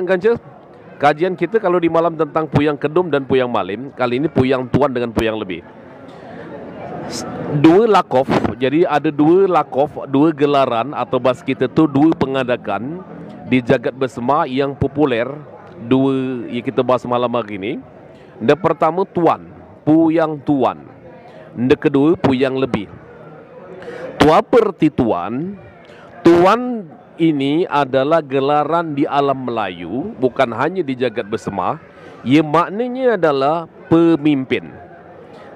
Ganjil, kajian kita kalau di malam tentang Puyang Kedum dan Puyang Malim. Kali ini Puyang Tuan dengan Puyang Lebih. Dua lakof, jadi ada dua lakof, dua gelaran atau bahasa kita tu dua pengadakan di jagat bersama yang populer. Dua yang kita bahas malam hari ini. Yang pertama Tuan, Puyang Tuan. Yang kedua Puyang Lebih. Tua perti Tuan. Tuan ini adalah gelaran di alam Melayu, bukan hanya di jagat bersama. Ia maknanya adalah pemimpin.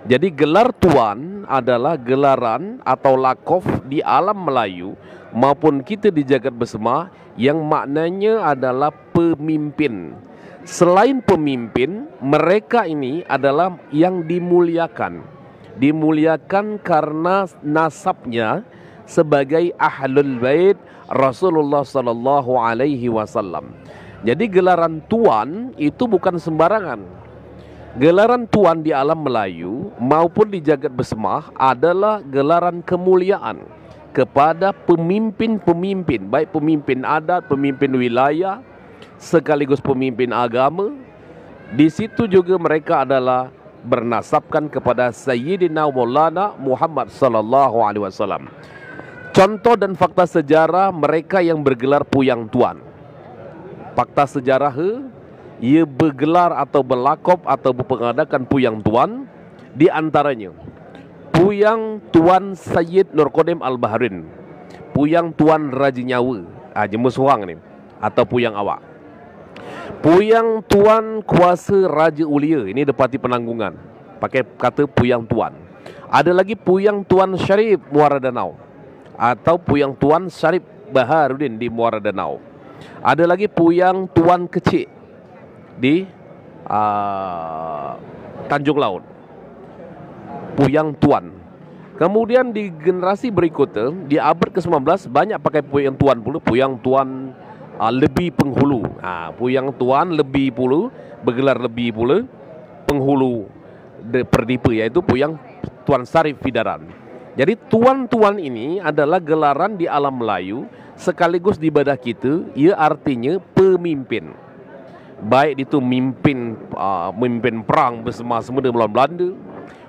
Jadi gelar Tuan adalah gelaran atau lakof di alam Melayu maupun kita di jagat bersama yang maknanya adalah pemimpin. Selain pemimpin, mereka ini adalah yang dimuliakan. Dimuliakan karena nasabnya sebagai ahlul bait Rasulullah sallallahu alaihi wasallam. Jadi gelaran Tuan itu bukan sembarangan. Gelaran Tuan di alam Melayu maupun di jagat bersama adalah gelaran kemuliaan kepada pemimpin-pemimpin, baik pemimpin adat, pemimpin wilayah, sekaligus pemimpin agama. Di situ juga mereka adalah bernasabkan kepada Sayyidina Maulana Muhammad sallallahu alaihi wasallam. Contoh dan fakta sejarah mereka yang bergelar Puyang Tuan. Fakta sejarah ia bergelar atau berlakop atau berpengadakan Puyang Tuan. Di antaranya Puyang Tuan Sayyid Nurkodim Al-Bahrin, Puyang Tuan Raja Nyawa, Jemu Suhang ni, atau Puyang Awak. Puyang Tuan Kuasa Raja Ulia, ini Depati Penanggungan, pakai kata Puyang Tuan. Ada lagi Puyang Tuan Syarif Muara Danau, atau Puyang Tuan Syarif Baharudin di Muara Danau. Ada lagi Puyang Tuan Kecik di Tanjung Laut. Puyang Tuan. Kemudian di generasi berikutnya, di abad ke-19 banyak pakai Puyang Tuan pula, Puyang Tuan Lebih Penghulu. Puyang Tuan Lebih pula, bergelar Lebih pula, Penghulu Perdipa, iaitu Puyang Tuan Syarif Fidaran. Jadi Tuan-Tuan ini adalah gelaran di alam Melayu sekaligus di badah kita, ia artinya pemimpin. Baik itu mimpin perang bersama semua melawan Belanda,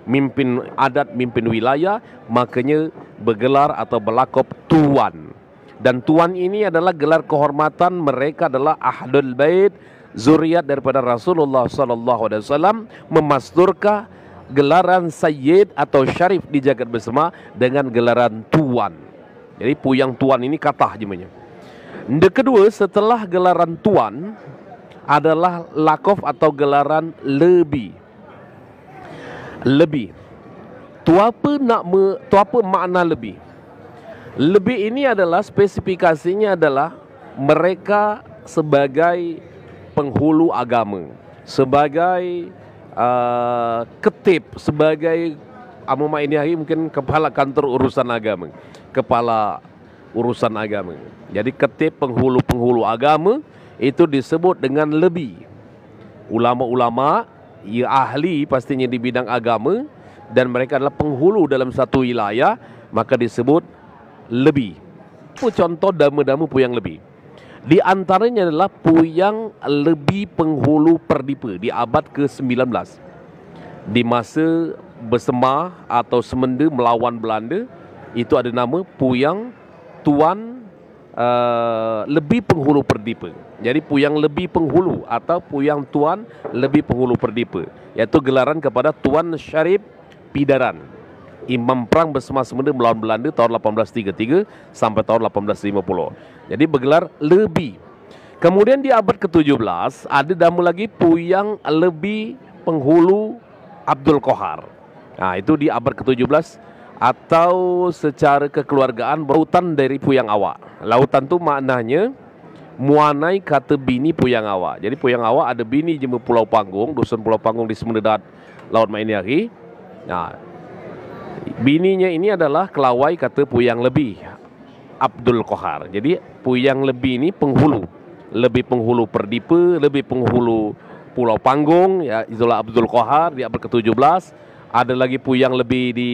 mimpin adat, mimpin wilayah, makanya bergelar atau berlakop Tuan. Dan Tuan ini adalah gelar kehormatan, mereka adalah Ahlul Bait, zuriat daripada Rasulullah sallallahu alaihi wasallam, memasturkan gelaran Sayyid atau Syarif di jagat bersama dengan gelaran Tuan. Jadi Puyang Tuan ini katah jemanya. Yang kedua setelah gelaran Tuan adalah lakof atau gelaran Lebih. Lebih. Tu apa makna lebih? Lebih ini adalah spesifikasinya adalah mereka sebagai penghulu agama, sebagai ketip, sebagai Amuma ini hari mungkin kepala kantor urusan agama, kepala urusan agama. Jadi ketip penghulu agama itu disebut dengan lebih. Ulama-ulama, ia ahli pastinya di bidang agama dan mereka adalah penghulu dalam satu wilayah, maka disebut lebih. Contoh dama-dama Puyang Lebih. Di antaranya adalah Puyang Lebih Penghulu Perdipa di abad ke-19. Di masa bersema atau semenda melawan Belanda, itu ada nama Puyang Tuan Lebih Penghulu Perdipa. Jadi Puyang Lebih Penghulu atau Puyang Tuan Lebih Penghulu Perdipa, iaitu gelaran kepada Tuan Syarif Pidaran, imam perang bersama semenda melawan Belanda tahun 1833 sampai tahun 1850. Jadi bergelar Lebih. Kemudian di abad ke-17 ada nama lagi Puyang Lebih Penghulu Abdul Qahar. Itu di abad ke-17, atau secara kekeluargaan lautan dari Puyang Awak. Lautan tu maknanya muanai kata bini Puyang Awak. Jadi Puyang Awak ada bini jema Pulau Panggung, dusun Pulau Panggung di Semendat Laut Mainiari. Bininya ini adalah kelawai kata Puyang Lebih Abdul Qahar. Jadi Puyang Lebih ini penghulu, lebih penghulu Perdipa, lebih penghulu Pulau Panggung, ya itulah Abdul Qahar di abad ke-17. Ada lagi Puyang Lebih di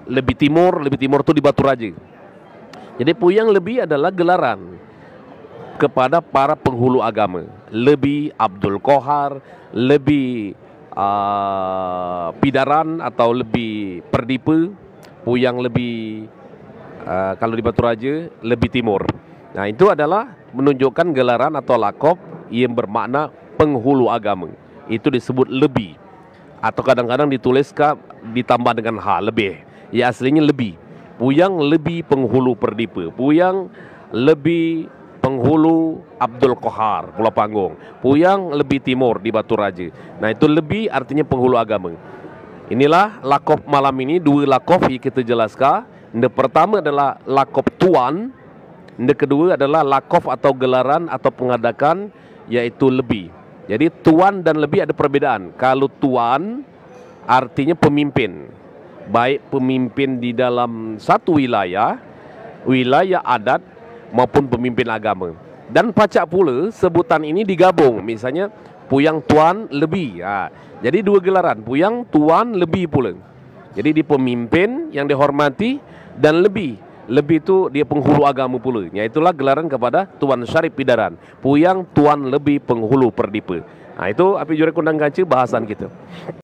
lebih timur tu di Batu Raja. Jadi Puyang Lebih adalah gelaran kepada para penghulu agama. Lebih Abdul Qahar, lebih Pidaran atau lebih Perdipa, Puyang lebih kalau di Batu Raja lebih timur. Nah, itu adalah menunjukkan gelaran atau lakop yang bermakna penghulu agama. Itu disebut lebih. Atau kadang-kadang dituliskan ditambah dengan ha, lebih. Ya aslinya lebih. Puyang lebih penghulu Perdipa. Puyang lebih penghulu Abdul Qahar, Pulau Panggung. Puyang lebih timur di Batu Raja. Nah, itu lebih artinya penghulu agama. Inilah lakop malam ini, dua lakop yang kita jelaskan. Yang pertama adalah lakop tuan. Yang kedua adalah lakop atau gelaran atau pengadakan, yaitu lebih. Jadi tuan dan lebih ada perbedaan. Kalau tuan artinya pemimpin. Baik pemimpin di dalam satu wilayah, wilayah adat, maupun pemimpin agama. Dan pacak pula sebutan ini digabung. Misalnya Puyang Tuan lebih. Jadi dua gelaran, Puyang Tuan lebih pula. Jadi dia pemimpin yang dihormati dan lebih. Lebih itu dia penghulu agama pula. Itulah gelaran kepada Tuan Syarif Pidaran. Puyang Tuan lebih penghulu Perdipa. Itu api juri kundang kaca bahasan kita.